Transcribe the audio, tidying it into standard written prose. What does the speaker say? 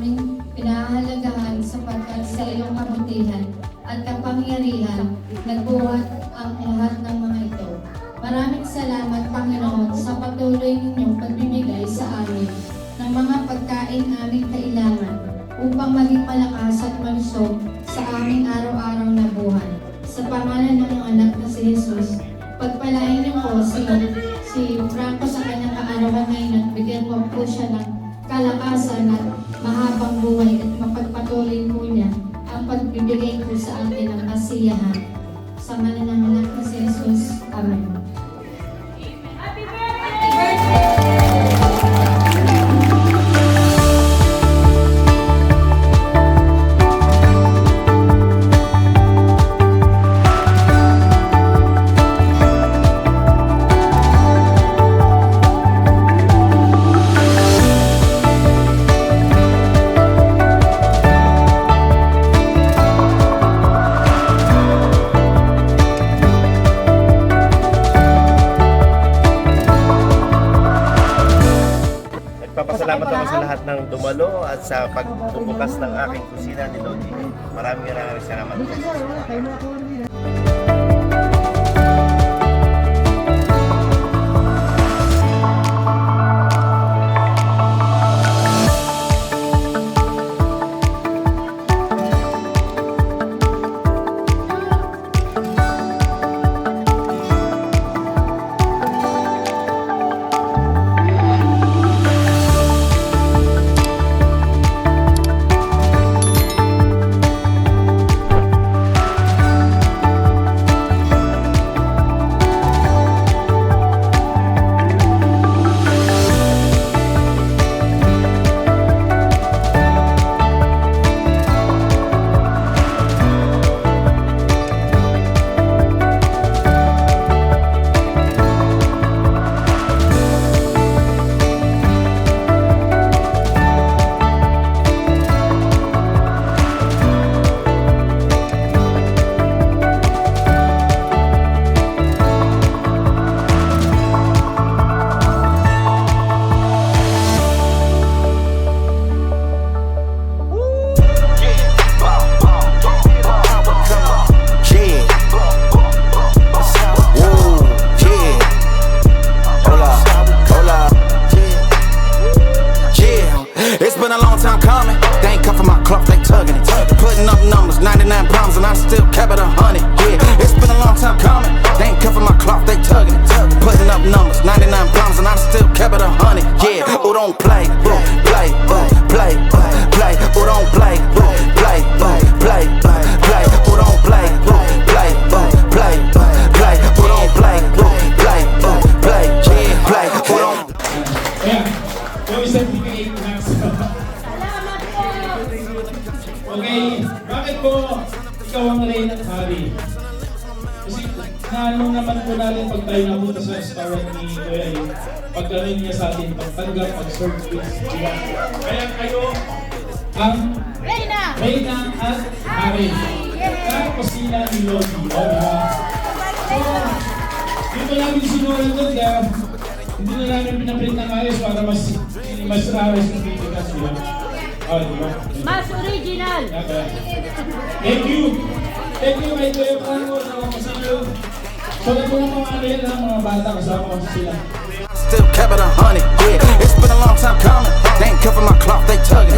aming pinahahalagahan sapagkat sa iyong kabutihan at kapangyarihan nagbuhat ang lahat ng mga ito. Maraming salamat, Panginoon, sa patuloy ninyong pagbibigay sa amin ng mga pagkain aming kailangan upang maging malakas at malusog sa aming araw-araw na buhay. Sa pangalan ng anak na si Jesus, pagpalain niyo po si Franco sa kanyang kaarawan ngayon at bigyan mo po siya ng kalakasan at mahabang buhay at mapagpatuloy po niya ang pagbibigay po sa atin ng kasiyahan. Sa ngalan ng anak na si Jesus. Amen. Happy birthday! Nagpapasalamat ako sa lahat ng dumalo at sa pagbubukas ng aking kusina ni Lodi. Maraming salamat. It's been a long time coming. They ain't cuffing my cloth, they tugging it. Putting up numbers, 99 problems, and I still kept it 100. Yeah, it's been a long time coming. They ain't cuffing my cloth, they tugging it. Putting up numbers, 99 problems, and I still kept it 100. Yeah, who don't play, play, play, play. Who don't play, play, play, play. Who don't play, play, play, play. Who don't play, play, play, play. Who don't. Kaya, yung isang bigay ko lang sa... Salamat po! Okay, bakit po ikaw ang Reyna at Hari? Kasi naano naman po natin pag tayo napunta sa restaurant ni Kuya yung pagkaroon niya sa atin, pagtanggap, pag-serve goods, diba? Kaya kayo ang Reyna at Hari. Sa kusina ni Lodi, o diba? So, dito namin sinuran doon kaya hindi na namin pinaprint ng ayos para mas ayos yung video kasi, diba? O, diba? Mas original! Okay. Thank you! Thank you, my Kuya Franco, na kasama. So, ito na mga ano yan, mga bata kasama ko sila. Still kept it 100, yeah. It's been a long time coming. They ain't cuffing my cloth, they tugging it.